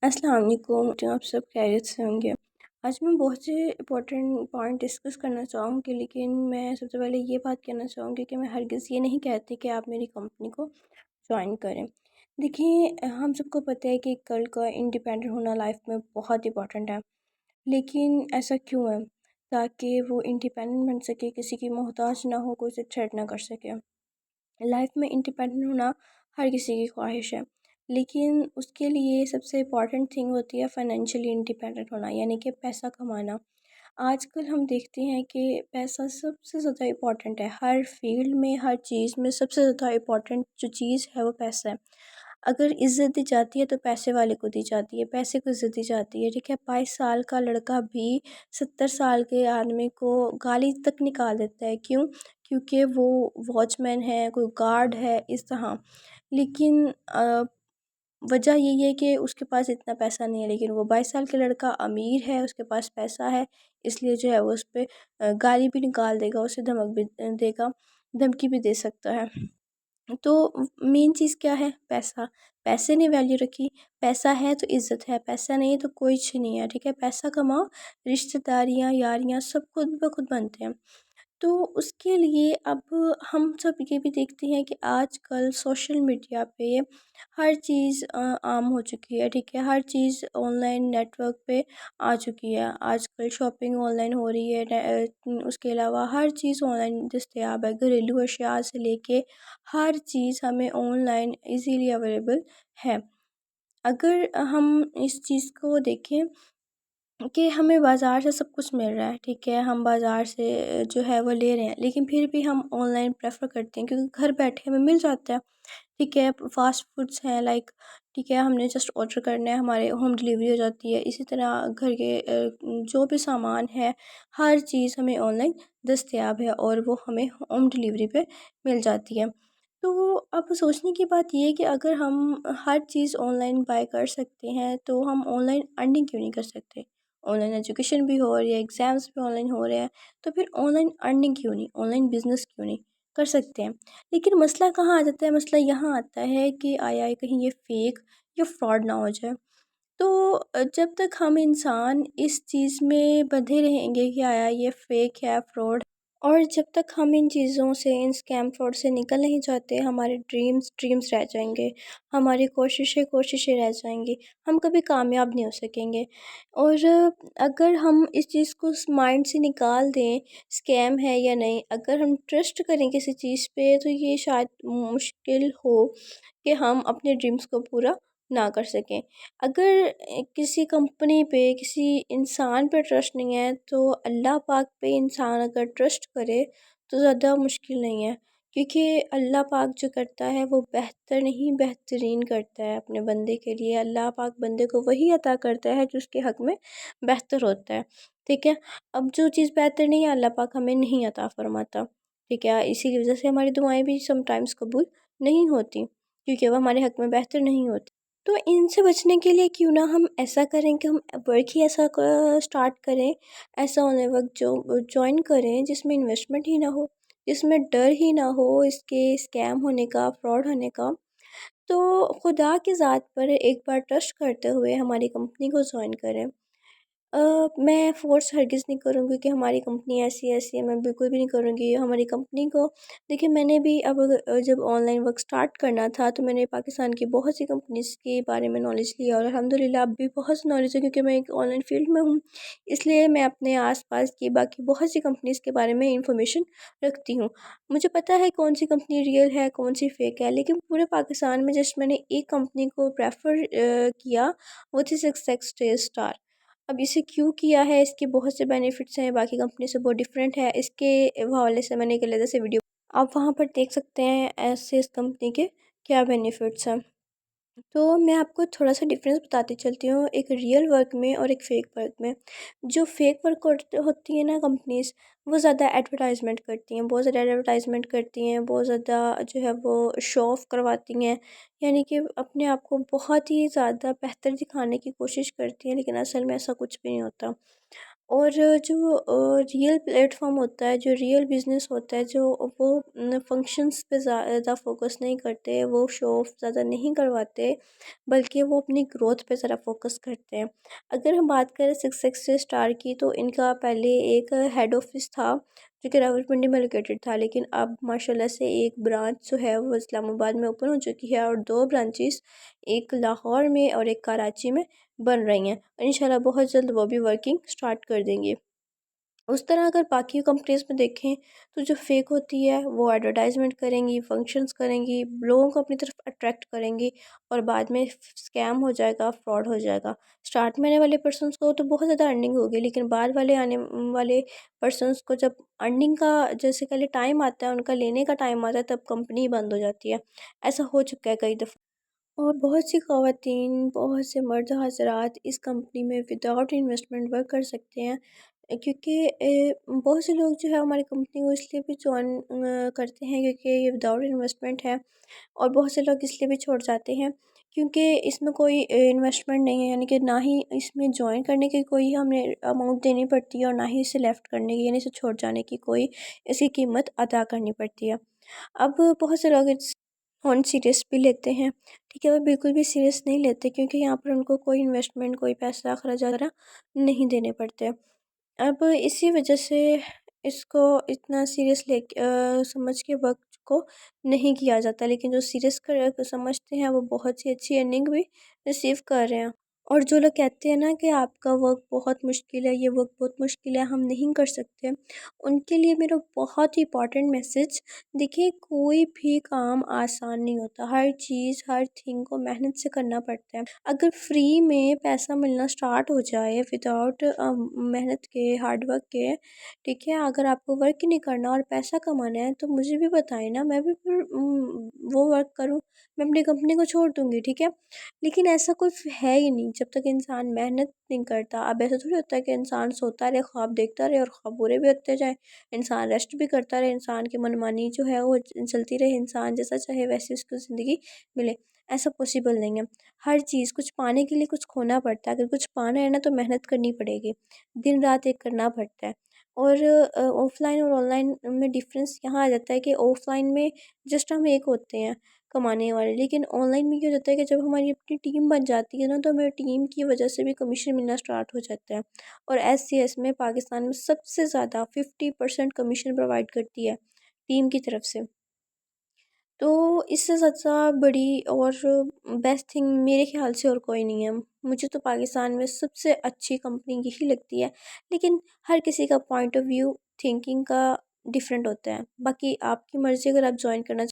السلام علیکم، آپ سب خیریت سے ہوں گے۔ آج میں بہت سے امپورٹنٹ پوائنٹ ڈسکس کرنا چاہوں گی، لیکن میں سب سے پہلے یہ بات کہنا چاہوں گی کہ میں ہرگز یہ نہیں کہتی کہ آپ میری کمپنی کو جوائن کریں۔ دیکھیں، ہم سب کو پتہ ہے کہ کل کا انڈیپینڈنٹ ہونا لائف میں بہت امپورٹنٹ ہے، لیکن ایسا کیوں ہے؟ تاکہ وہ انڈیپینڈنٹ بن سکے، کسی کی محتاج نہ ہو، کوئی سے تھریٹ نہ کر سکے۔ لائف میں انڈیپینڈنٹ ہونا ہر کسی کی خواہش ہے، لیکن اس کے لیے سب سے امپورٹنٹ تھنگ ہوتی ہے فائنینشلی انڈیپینڈنٹ ہونا، یعنی کہ پیسہ کمانا۔ آج کل ہم دیکھتے ہیں کہ پیسہ سب سے زیادہ امپورٹنٹ ہے، ہر فیلڈ میں، ہر چیز میں سب سے زیادہ امپورٹنٹ جو چیز ہے وہ پیسہ ہے۔ اگر عزت دی جاتی ہے تو پیسے والے کو دی جاتی ہے، پیسے کو عزت دی جاتی ہے، ٹھیک ہے۔ 22 سال کا لڑکا بھی 70 سال کے آدمی کو گالی تک نکال دیتا ہے، کیوں؟ کیونکہ وہ واچ مین ہے، کوئی گارڈ ہے، اس طرح۔ لیکن وجہ یہی ہے کہ اس کے پاس اتنا پیسہ نہیں ہے، لیکن وہ 22 سال کا لڑکا امیر ہے، اس کے پاس پیسہ ہے، اس لیے جو ہے وہ اس پہ گالی بھی نکال دے گا، اسے دھمک بھی دے گا، دھمکی بھی دے سکتا ہے۔ تو مین چیز کیا ہے؟ پیسہ۔ پیسے نے ویلیو رکھی، پیسہ ہے تو عزت ہے، پیسہ نہیں ہے تو کوئی چیز نہیں ہے، ٹھیک ہے۔ پیسہ کماؤ، رشتہ داریاں، یاریاں سب خود بخود بنتے ہیں۔ تو اس کے لیے اب ہم سب یہ بھی دیکھتے ہیں کہ آج کل سوشل میڈیا پہ ہر چیز عام ہو چکی ہے، ٹھیک ہے۔ ہر چیز آن لائن نیٹ ورک پہ آ چکی ہے، آج کل شاپنگ آن لائن ہو رہی ہے، اس کے علاوہ ہر چیز آن لائن دستیاب ہے، گھریلو اشیاء سے لے کے ہر چیز ہمیں آن لائن ایزیلی اویلیبل ہے۔ اگر ہم اس چیز کو دیکھیں کہ ہمیں بازار سے سب کچھ مل رہا ہے، ٹھیک ہے، ہم بازار سے جو ہے وہ لے رہے ہیں، لیکن پھر بھی ہم آن لائن پریفر کرتے ہیں کیونکہ گھر بیٹھے ہمیں مل جاتا ہے، ٹھیک ہے۔ فاسٹ فوڈس ہیں لائک، ٹھیک ہے، ہم نے جسٹ آرڈر کرنا ہے، ہمارے ہوم ڈلیوری ہو جاتی ہے۔ اسی طرح گھر کے جو بھی سامان ہے، ہر چیز ہمیں آن لائن دستیاب ہے اور وہ ہمیں ہوم ڈلیوری پہ مل جاتی ہے۔ تو اب سوچنے کی بات یہ ہے کہ اگر ہم ہر چیز آن لائن بائی کر سکتے ہیں تو ہم آن لائن ارننگ کیوں نہیں کر سکتے؟ آن لائن ایجوکیشن بھی ہو رہی ہے، ایگزامس بھی آن لائن ہو رہے ہیں، تو پھر آن لائن ارننگ کیوں نہیں، آن لائن بزنس کیوں نہیں کر سکتے ہیں؟ لیکن مسئلہ کہاں آ جاتا ہے؟ مسئلہ یہاں آتا ہے کہ آیا کہیں یہ فیک یا فراڈ نہ ہو جائے۔ تو جب تک ہم انسان اس چیز میں بندھے رہیں گے کہ آیا یہ فیک ہے، فراڈ، اور جب تک ہم ان چیزوں سے، ان اسکیم فراڈ سے نکل نہیں جاتے، ہمارے ڈریمز رہ جائیں گے، ہماری کوششیں رہ جائیں گی، ہم کبھی کامیاب نہیں ہو سکیں گے۔ اور اگر ہم اس چیز کو مائنڈ سے نکال دیں اسکیم ہے یا نہیں، اگر ہم ٹرسٹ کریں کسی چیز پہ، تو یہ شاید مشکل ہو کہ ہم اپنے ڈریمز کو پورا نہ کر سکیں۔ اگر کسی کمپنی پہ، کسی انسان پہ ٹرسٹ نہیں ہے، تو اللہ پاک پہ انسان اگر ٹرسٹ کرے تو زیادہ مشکل نہیں ہے، کیونکہ اللہ پاک جو کرتا ہے وہ بہتر نہیں بہترین کرتا ہے اپنے بندے کے لیے۔ اللہ پاک بندے کو وہی عطا کرتا ہے جو اس کے حق میں بہتر ہوتا ہے، ٹھیک ہے۔ اب جو چیز بہتر نہیں ہے اللہ پاک ہمیں نہیں عطا فرماتا، ٹھیک ہے۔ اسی کی وجہ سے ہماری دعائیں بھی سم ٹائمز قبول نہیں ہوتی، کیونکہ وہ ہمارے حق میں بہتر نہیں ہوتی۔ تو ان سے بچنے کے لیے کیوں نہ ہم ایسا کریں کہ ہم ورک ہی ایسا سٹارٹ کریں، ایسا آن ورک جو جوائن کریں جس میں انویسٹمنٹ ہی نہ ہو، جس میں ڈر ہی نہ ہو اس کے اسکیم ہونے کا، فراڈ ہونے کا۔ تو خدا کی ذات پر ایک بار ٹرسٹ کرتے ہوئے ہماری کمپنی کو جوائن کریں۔ میں فورس ہرگز نہیں کروں گی کہ ہماری کمپنی ایسی ہے، میں بالکل بھی نہیں کروں گی ہماری کمپنی کو۔ دیکھیں، میں نے بھی اب جب آن لائن ورک سٹارٹ کرنا تھا تو میں نے پاکستان کی بہت سی کمپنیز کے بارے میں نالج لیا، اور الحمدللہ اب بھی بہت سی نالج ہے، کیونکہ میں ایک آن لائن فیلڈ میں ہوں، اس لیے میں اپنے آس پاس کی باقی بہت سی کمپنیز کے بارے میں انفارمیشن رکھتی ہوں۔ مجھے پتہ ہے کون سی کمپنی ریئل ہے، کون سی فیک ہے، لیکن پورے پاکستان میں جس میں نے ایک کمپنی کو پریفر کیا وہ تھی سکسیس اسٹار۔ اب اسے کیوں کیا ہے، اس کے بہت سے بینیفٹس ہیں، باقی کمپنی سے بہت ڈیفرنٹ ہے، اس کے حوالے سے میں نے ایک علیحدہ سے ویڈیو، آپ وہاں پر دیکھ سکتے ہیں ایسے اس کمپنی کے کیا بینیفٹس ہیں۔ تو میں آپ کو تھوڑا سا ڈفرینس بتاتی چلتی ہوں ایک ریئل ورک میں اور ایک فیک ورک میں۔ جو فیک ورک ہوتی ہیں نا کمپنیز، وہ زیادہ ایڈورٹائزمنٹ کرتی ہیں، بہت زیادہ ایڈورٹائزمنٹ کرتی ہیں، بہت زیادہ جو ہے وہ شو آف کرواتی ہیں، یعنی کہ اپنے آپ کو بہت ہی زیادہ بہتر دکھانے کی کوشش کرتی ہیں، لیکن اصل میں ایسا کچھ بھی نہیں ہوتا۔ اور جو ریئل پلیٹ فارم ہوتا ہے، جو ریئل بزنس ہوتا ہے، جو وہ فنکشنس پہ زیادہ فوکس نہیں کرتے، وہ شو آف زیادہ نہیں کرواتے، بلکہ وہ اپنی گروتھ پہ ذرا فوکس کرتے ہیں۔ اگر ہم بات کریں سکسیس اسٹار کی، تو ان کا پہلے ایک ہیڈ آفس تھا جو کہ راولپنڈی میں لوکیٹڈ تھا، لیکن اب ماشاءاللہ سے ایک برانچ جو ہے وہ اسلام آباد میں اوپن ہو چکی ہے، اور 2 برانچز، ایک لاہور میں اور ایک کراچی میں بن رہی ہیں۔ انشاءاللہ بہت جلد وہ بھی ورکنگ سٹارٹ کر دیں گے۔ اس طرح اگر باقی کمپنیز میں دیکھیں تو جو فیک ہوتی ہے وہ ایڈورٹائزمنٹ کریں گی، فنکشنز کریں گی، لوگوں کو اپنی طرف اٹریکٹ کریں گی، اور بعد میں اسکیم ہو جائے گا، فراڈ ہو جائے گا۔ سٹارٹ میں آنے والے پرسنس کو تو بہت زیادہ ارننگ ہوگی، لیکن بعد والے آنے والے پرسنس کو جب ارننگ کا جیسے پہلے ٹائم آتا ہے، ان کا لینے کا ٹائم آتا ہے، تب کمپنی بند ہو جاتی ہے۔ ایسا ہو چکا ہے کئی دفعہ، اور بہت سی خواتین، بہت سے مرد حضرات اس کمپنی میں وداؤٹ انویسٹمنٹ ورک کر سکتے ہیں، کیونکہ بہت سے لوگ جو ہے ہماری کمپنی کو اس لیے بھی جوائن کرتے ہیں کیونکہ یہ وداؤٹ انویسٹمنٹ ہے، اور بہت سے لوگ اس لیے بھی چھوڑ جاتے ہیں کیونکہ اس میں کوئی انویسٹمنٹ نہیں ہے، یعنی کہ نہ ہی اس میں جوائن کرنے کی کوئی ہمیں اماؤنٹ دینی پڑتی ہے، اور نہ ہی اسے لیفٹ کرنے کی، یعنی اسے چھوڑ جانے کی کوئی اس کی قیمت ادا کرنی پڑتی ہے۔ اب بہت سے لوگ فون سیریس بھی لیتے ہیں، ٹھیک ہے، وہ بالکل بھی سیریس نہیں لیتے کیونکہ یہاں پر ان کو کوئی انویسٹمنٹ، کوئی پیسہ اخراجات وغیرہ نہیں دینے پڑتے۔ اب اسی وجہ سے اس کو اتنا سیریس لے کے سمجھ کے وقت کو نہیں کیا جاتا، لیکن جو سیریس کر سمجھتے ہیں وہ بہت سی اچھی ارننگ بھی ریسیو کر رہے ہیں۔ اور جو لوگ کہتے ہیں نا کہ آپ کا ورک بہت مشکل ہے، یہ ورک بہت مشکل ہے، ہم نہیں کر سکتے، ان کے لیے میرا بہت ہی امپورٹنٹ میسج، دیکھیے کوئی بھی کام آسان نہیں ہوتا، ہر چیز، ہر تھنگ کو محنت سے کرنا پڑتا ہے۔ اگر فری میں پیسہ ملنا سٹارٹ ہو جائے وداؤٹ محنت کے، ہارڈ ورک کے، ٹھیک ہے، اگر آپ کو ورک ہی نہیں کرنا اور پیسہ کمانا ہے تو مجھے بھی بتائیں نا، میں بھی پھر وہ ورک کروں، میں اپنی کمپنی کو چھوڑ دوں گی، ٹھیک ہے۔ لیکن ایسا کوئی ہے ہی نہیں جب تک انسان محنت نہیں کرتا۔ اب ایسا تھوڑی ہوتا ہے کہ انسان سوتا رہے، خواب دیکھتا رہے اور خواب پورے بھی ہوتے جائیں، انسان ریسٹ بھی کرتا رہے، انسان کی منمانی جو ہے وہ چلتی رہے، انسان جیسا چاہے ویسے اس کو زندگی ملے، ایسا پاسبل نہیں ہے۔ ہر چیز، کچھ پانے کے لیے کچھ کھونا پڑتا ہے، اگر کچھ پانا ہے نا تو محنت کرنی پڑے گی، دن رات ایک کرنا پڑتا ہے۔ اور آف لائن اور آن لائن میں ڈفرینس یہاں آ جاتا ہے کہ آف لائن میں جسٹ ہم ایک ہوتے ہیں کمانے والے، لیکن آن لائن میں یہ ہو جاتا ہے کہ جب ہماری اپنی ٹیم بن جاتی ہے نا، تو ہمیں ٹیم کی وجہ سے بھی کمیشن ملنا سٹارٹ ہو جاتا ہے، اور ایس سی ایس میں پاکستان میں سب سے زیادہ 50% کمیشن پرووائڈ کرتی ہے ٹیم کی طرف سے۔ تو اس سے زیادہ بڑی اور بیسٹ تھنگ میرے خیال سے اور کوئی نہیں ہے۔ مجھے تو پاکستان میں سب سے اچھی کمپنی یہی لگتی ہے، لیکن ہر کسی کا پوائنٹ آف ویو، تھنکنگ کا ڈفرینٹ ہوتا ہے۔ باقی آپ کی مرضی، اگر آپ جوائن کرنا